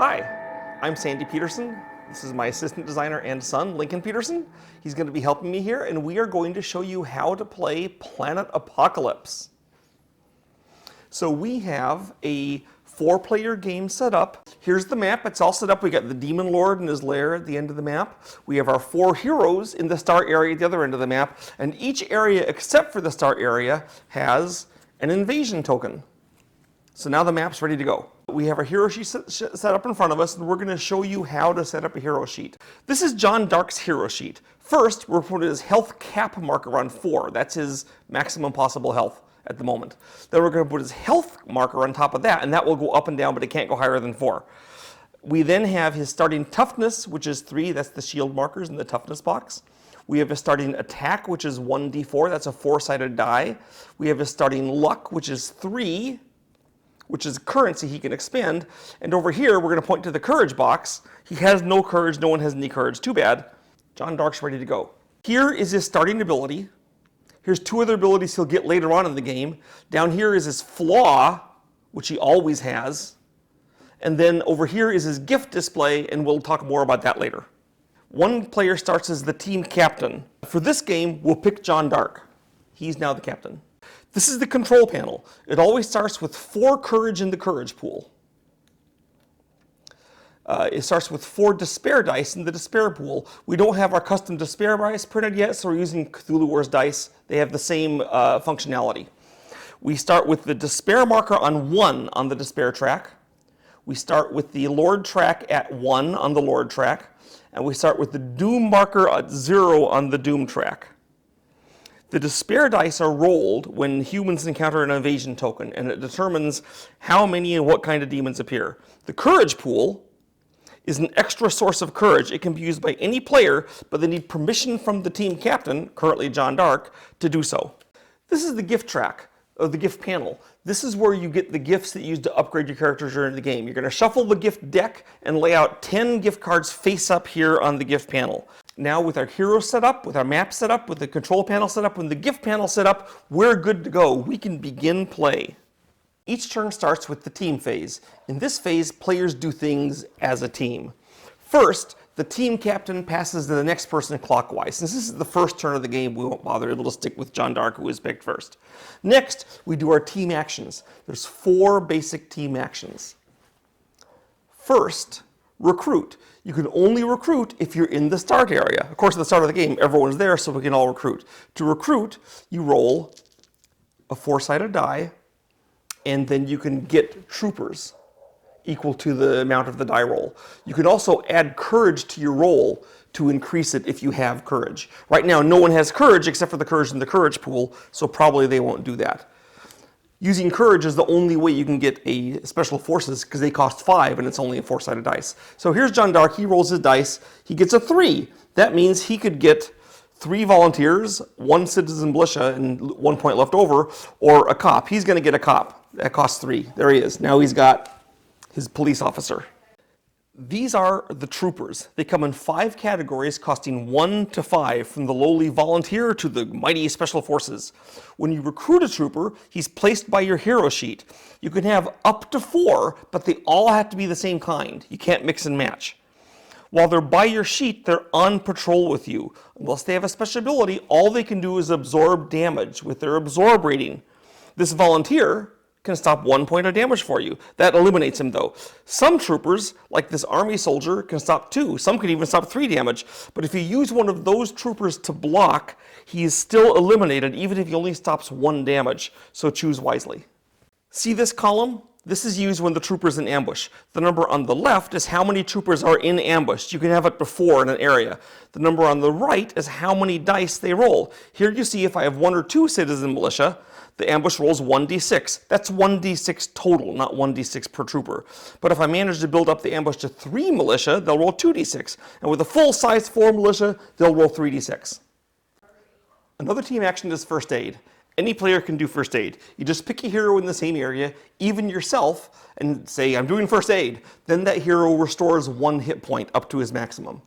Hi, I'm Sandy Petersen. This is my assistant designer and son, Lincoln Petersen. He's going to be helping me here, and we are going to show you how to play Planet Apocalypse. So we have a 4-player game set up. Here's the map. It's all set up. We got the Demon Lord and his lair at the end of the map. We have our 4 heroes in the start area at the other end of the map, and each area except for the start area has an invasion token. So now the map's ready to go. We have our hero sheet set up in front of us, and we're going to show you how to set up a hero sheet. This is John Dark's hero sheet. First, we're putting his health cap marker on 4. That's his maximum possible health at the moment. Then we're going to put his health marker on top of that, and that will go up and down, but it can't go higher than 4. We then have his starting toughness, which is 3. That's the shield markers in the toughness box. We have his starting attack, which is 1d4. That's a 4-sided die. We have his starting luck, which is 3. Which is currency he can expend. And over here, we're going to point to the courage box. He has no courage. No one has any courage. Too bad. John Dark's ready to go. Here is his starting ability. Here's 2 other abilities he'll get later on in the game. Down here is his flaw, which he always has. And then over here is his gift display, and we'll talk more about that later. One player starts as the team captain. For this game, we'll pick John Dark. He's now the captain. This is the control panel. It always starts with 4 courage in the courage pool. It starts with 4 despair dice in the despair pool. We don't have our custom despair dice printed yet, so we're using Cthulhu Wars dice. They have the same functionality. We start with the despair marker on 1 on the despair track. We start with the Lord track at 1 on the Lord track. And we start with the doom marker at 0 on the doom track. The despair dice are rolled when humans encounter an invasion token, and it determines how many and what kind of demons appear. The courage pool is an extra source of courage. It can be used by any player, but they need permission from the team captain, currently John Dark, to do so. This is the gift track, or the gift panel. This is where you get the gifts that you use to upgrade your characters during the game. You're going to shuffle the gift deck and lay out 10 gift cards face up here on the gift panel. Now with our hero set up, with our map set up, with the control panel set up, with the gift panel set up, we're good to go. We can begin play. Each turn starts with the team phase. In this phase, players do things as a team. First, the team captain passes to the next person clockwise. Since this is the first turn of the game, we won't bother. It'll just stick with John Dark, who was picked first. Next, we do our team actions. There's 4 basic team actions. First, recruit. You can only recruit if you're in the start area. Of course, at the start of the game, everyone's there, so we can all recruit. To recruit, you roll a 4-sided die, and then you can get troopers equal to the amount of the die roll. You can also add courage to your roll to increase it if you have courage. Right now, no one has courage except for the courage in the courage pool, so probably they won't do that. Using courage is the only way you can get a special forces because they cost 5 and it's only a 4-sided dice. So here's John Dark. He rolls his dice. He gets a 3. That means he could get 3 volunteers, 1 citizen militia, and 1 point left over, or a cop. He's going to get a cop. That costs 3. There he is. Now he's got his police officer. These are the troopers. They come in 5 categories costing 1 to 5, from the lowly volunteer to the mighty special forces. When you recruit a trooper, he's placed by your hero sheet. You can have up to 4, but they all have to be the same kind. You can't mix and match. While they're by your sheet, they're on patrol with you. Unless they have a special ability, all they can do is absorb damage with their absorb rating. This volunteer can stop 1 point of damage for you. That eliminates him though. Some troopers, like this army soldier, can stop 2. Some can even stop 3 damage. But if you use one of those troopers to block, he is still eliminated even if he only stops 1 damage. So choose wisely. See this column? This is used when the trooper's in ambush. The number on the left is how many troopers are in ambush. You can have up to 4 in an area. The number on the right is how many dice they roll. Here you see if I have 1 or 2 citizen militia, the ambush rolls 1d6. That's 1d6 total, not 1d6 per trooper. But if I manage to build up the ambush to 3 militia, they'll roll 2d6. And with a full-size 4 militia, they'll roll 3d6. Another team action is first aid. Any player can do first aid. You just pick a hero in the same area, even yourself, and say, I'm doing first aid. Then that hero restores 1 hit point up to his maximum.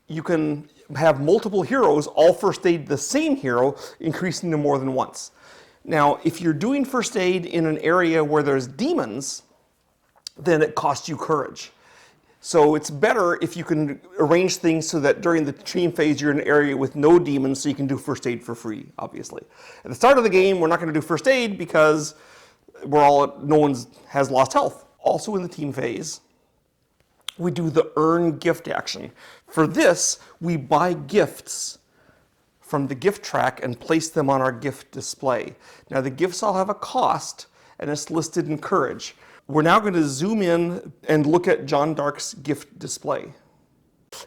You can have multiple heroes all first aid the same hero, increasing them more than once. Now, if you're doing first aid in an area where there's demons, then it costs you courage. So it's better if you can arrange things so that during the team phase you're in an area with no demons, so you can do first aid for free, obviously. At the start of the game, we're not going to do first aid because no one has lost health. Also in the team phase, we do the earn gift action. For this, we buy gifts from the gift track and place them on our gift display. Now the gifts all have a cost, and it's listed in courage. We're now going to zoom in and look at John Dark's gift display.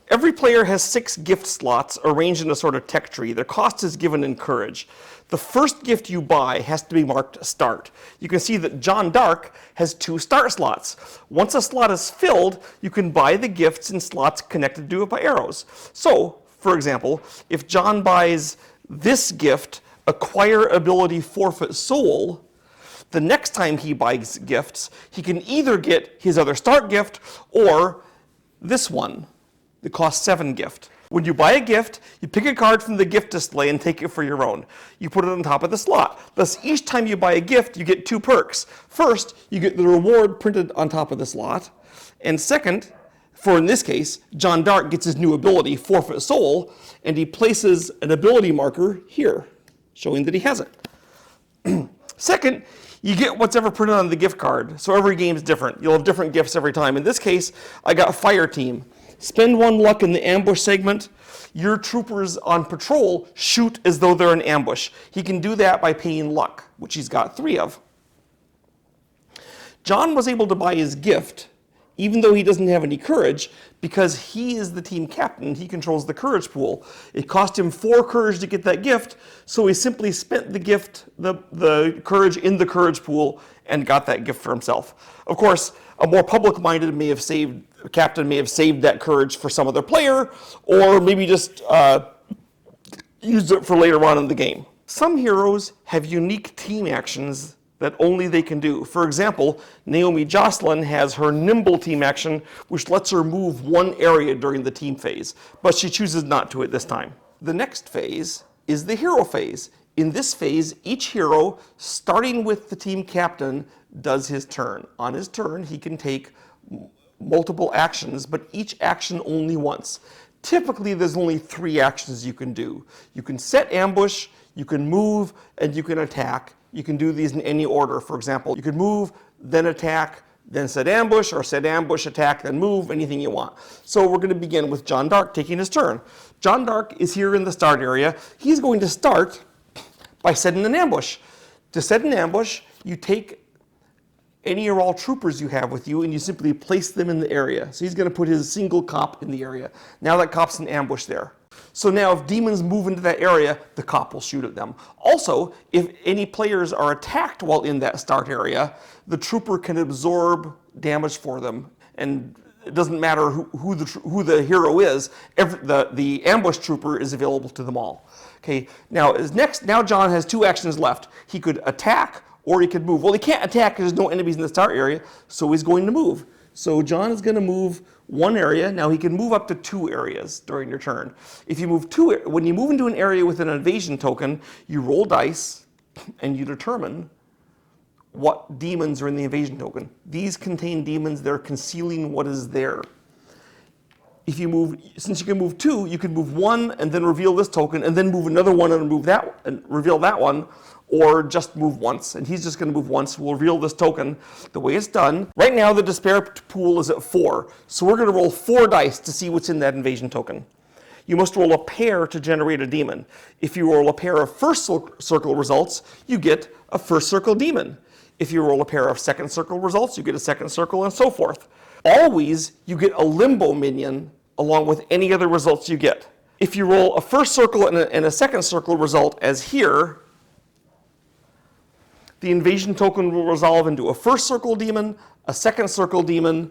Every player has 6 gift slots arranged in a sort of tech tree. Their cost is given in courage. The first gift you buy has to be marked start. You can see that John Dark has 2 start slots. Once a slot is filled, you can buy the gifts in slots connected to it by arrows. So, for example, if John buys this gift, acquire ability forfeit soul, the next time he buys gifts, he can either get his other start gift or this one, the cost 7 gift. When you buy a gift, you pick a card from the gift display and take it for your own. You put it on top of the slot. Thus, each time you buy a gift, you get 2 perks. First, you get the reward printed on top of the slot. And second, for in this case, John Dark gets his new ability, Forfeit Soul, and he places an ability marker here, showing that he has it. Second, you get what's ever printed on the gift card. So every game is different. You'll have different gifts every time. In this case, I got a fire team. Spend 1 luck in the ambush segment. Your troopers on patrol shoot as though they're in ambush. He can do that by paying luck, which he's got 3 of. John was able to buy his gift, even though he doesn't have any courage, because he is the team captain. He controls the courage pool. It cost him 4 courage to get that gift, so he simply spent the gift, the courage in the courage pool, and got that gift for himself. Of course, a more public-minded captain may have saved that courage for some other player, or maybe just used it for later on in the game. Some heroes have unique team actions that only they can do. For example, Naomi Jocelyn has her nimble team action, which lets her move 1 area during the team phase, but she chooses not to at this time. The next phase is the hero phase. In this phase, each hero, starting with the team captain, does his turn. On his turn, he can take multiple actions, but each action only once. Typically, there's only 3 actions you can do. You can set ambush, you can move, and you can attack. You can do these in any order. For example, you could move, then attack, then set ambush, or set ambush, attack, then move, anything you want. So we're going to begin with John Dark taking his turn. John Dark is here in the start area. He's going to start by setting an ambush. To set an ambush, you take any or all troopers you have with you and you simply place them in the area. So he's going to put his single cop in the area. Now that cop's in ambush there. So now if demons move into that area, the cop will shoot at them. Also, if any players are attacked while in that start area, the trooper can absorb damage for them. And it doesn't matter who the hero is, the ambush trooper is available to them all. Okay, now John has 2 actions left. He could attack or he could move. Well, he can't attack because there's no enemies in the start area, so he's going to move. So John is going to move 1 area. Now he can move up to 2 areas during your turn. If you move when you move into an area with an invasion token, you roll dice and you determine what demons are in the invasion token. These contain demons. They're concealing what is there. Since you can move 2, you can move 1 and then reveal this token, and then move another one and reveal that one, or just move once. And he's just going to move once. We'll reveal this token the way it's done. Right now, the despair pool is at 4, so we're going to roll 4 dice to see what's in that invasion token. You must roll a pair to generate a demon. If you roll a pair of first circle results, you get a first circle demon. If you roll a pair of second circle results, you get a second circle, and so forth. Always, you get a limbo minion along with any other results you get. If you roll a first circle and a second circle result, as here, the invasion token will resolve into a first circle demon, a second circle demon,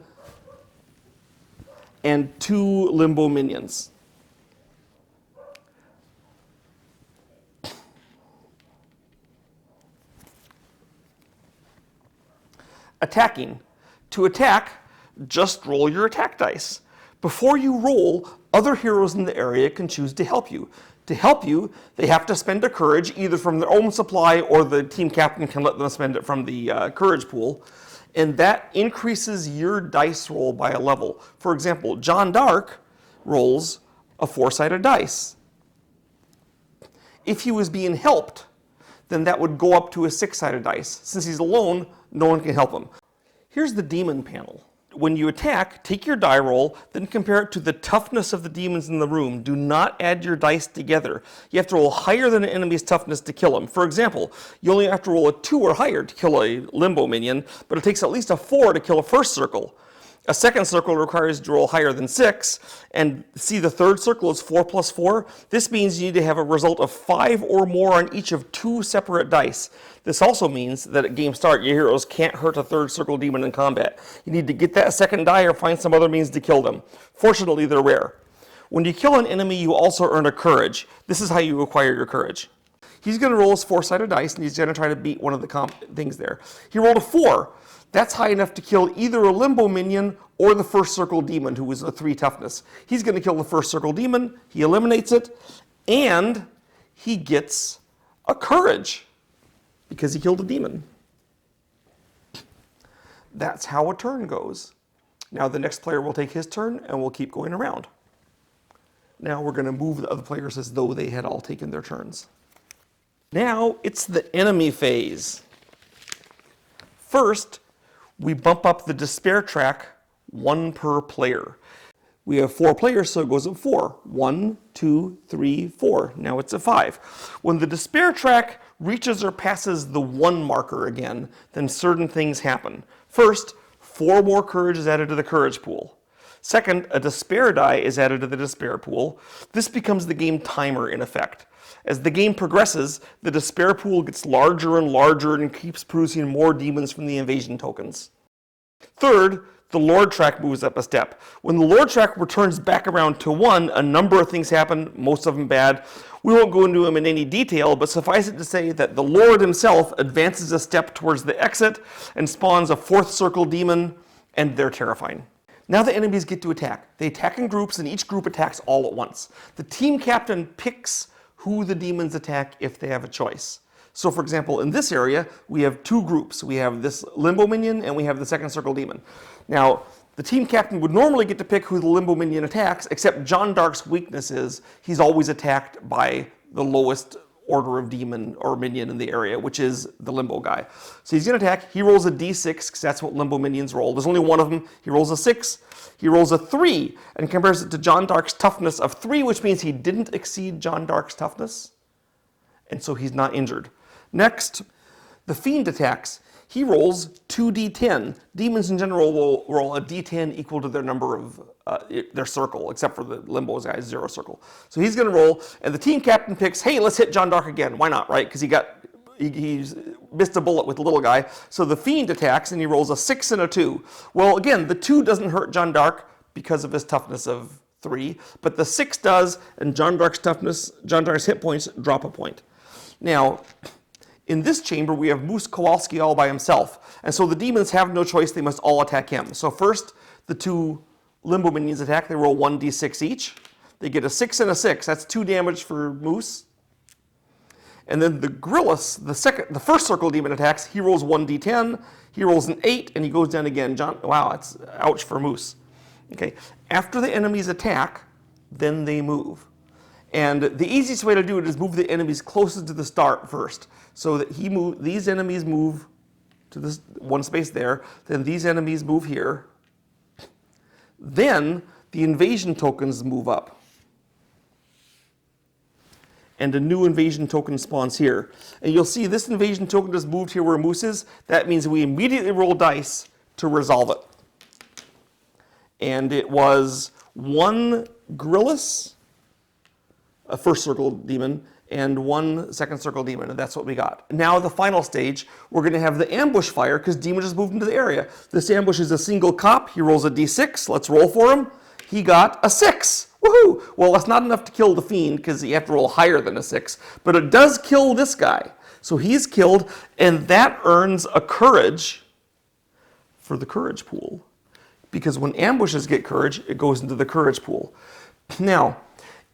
and 2 limbo minions. Attacking. To attack, just roll your attack dice. Before you roll, other heroes in the area can choose to help you. To help you, they have to spend a courage, either from their own supply or the team captain can let them spend it from the courage pool. And that increases your dice roll by a level. For example, John Dark rolls a 4-sided dice. If he was being helped, then that would go up to a 6-sided dice. Since he's alone, no one can help him. Here's the demon panel. When you attack, take your die roll, then compare it to the toughness of the demons in the room. Do not add your dice together. You have to roll higher than an enemy's toughness to kill him. For example, you only have to roll a 2 or higher to kill a limbo minion, but it takes at least a 4 to kill a first circle. A second circle requires you to roll higher than 6, and see the third circle is 4 plus 4. This means you need to have a result of 5 or more on each of 2 separate dice. This also means that at game start, your heroes can't hurt a third circle demon in combat. You need to get that second die or find some other means to kill them. Fortunately, they're rare. When you kill an enemy, you also earn a courage. This is how you acquire your courage. He's going to roll his 4-sided dice, and he's going to try to beat one of the things there. He rolled a 4. That's high enough to kill either a limbo minion or the first circle demon, who was a 3 toughness. He's going to kill the first circle demon, he eliminates it, and he gets a courage because he killed a demon. That's how a turn goes. Now the next player will take his turn and we'll keep going around. Now we're going to move the other players as though they had all taken their turns. Now it's the enemy phase. First, we bump up the despair track 1 per player. We have 4 players, so it goes at 4. 1, 2, 3, 4. Now it's at 5. When the despair track reaches or passes the 1 marker again, then certain things happen. First, 4 more courage is added to the courage pool. Second, a despair die is added to the despair pool. This becomes the game timer in effect. As the game progresses, the despair pool gets larger and larger and keeps producing more demons from the invasion tokens. Third, the Lord track moves up a step. When the Lord track returns back around to 1, a number of things happen, most of them bad. We won't go into them in any detail, but suffice it to say that the Lord himself advances a step towards the exit and spawns a 4th circle demon, and they're terrifying. Now the enemies get to attack. They attack in groups, and each group attacks all at once. The team captain picks who the demons attack if they have a choice. So for example, in this area, we have 2 groups. We have this limbo minion and we have the second circle demon. Now, the team captain would normally get to pick who the limbo minion attacks, except John Dark's weakness is he's always attacked by the lowest order of demon or minion in the area, which is the limbo guy. So he's going to attack. He rolls a d6 because that's what limbo minions roll. There's only one of them. He rolls a 6. He rolls a 3 and compares it to John Dark's toughness of 3, which means he didn't exceed John Dark's toughness, and so he's not injured. Next, the Fiend attacks. He rolls 2d10. Demons in general will roll a d10 equal to their number of their circle, except for the limbo guy's 0 circle. So he's going to roll, and the team captain picks, hey, let's hit John Dark again. Why not, right? Because he missed a bullet with the little guy. So the Fiend attacks, and he rolls a 6 and a 2. Well, again, the 2 doesn't hurt John Dark because of his toughness of 3, but the 6 does, and John Dark's hit points drop a point. Now, in this chamber, we have Moose Kowalski all by himself, and so the demons have no choice. They must all attack him. So first, the 2 limbo minions attack. They roll 1d6 each. They get a 6 and a 6. That's 2 damage for Moose. And then the Grillus, the first circle demon attacks. He rolls 1d10. He rolls an 8, and he goes down again. Wow, that's ouch for Moose. Okay. After the enemies attack, then they move. And the easiest way to do it is move the enemies closest to the start first. So that these enemies move to this one space there, then these enemies move here. Then the invasion tokens move up. And a new invasion token spawns here. And you'll see this invasion token just moved here where Moose is. That means we immediately roll dice to resolve it. And it was 1 Grillus, a first circle demon, and 1 second circle demon, and that's what we got. Now the final stage, we're going to have the ambush fire because demon just moved into the area. This ambush is a single cop. He rolls a d6. Let's roll for him. He got a 6. Woohoo! Well, that's not enough to kill the Fiend because you have to roll higher than a 6, but it does kill this guy. So he's killed, and that earns a courage for the courage pool. Because when ambushes get courage, it goes into the courage pool. Now,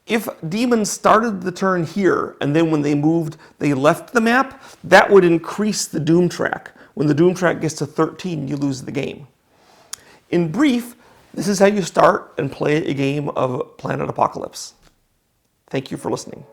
If demons started the turn here, and then when they moved, they left the map, that would increase the doom track. When the doom track gets to 13, you lose the game. In brief, this is how you start and play a game of Planet Apocalypse. Thank you for listening.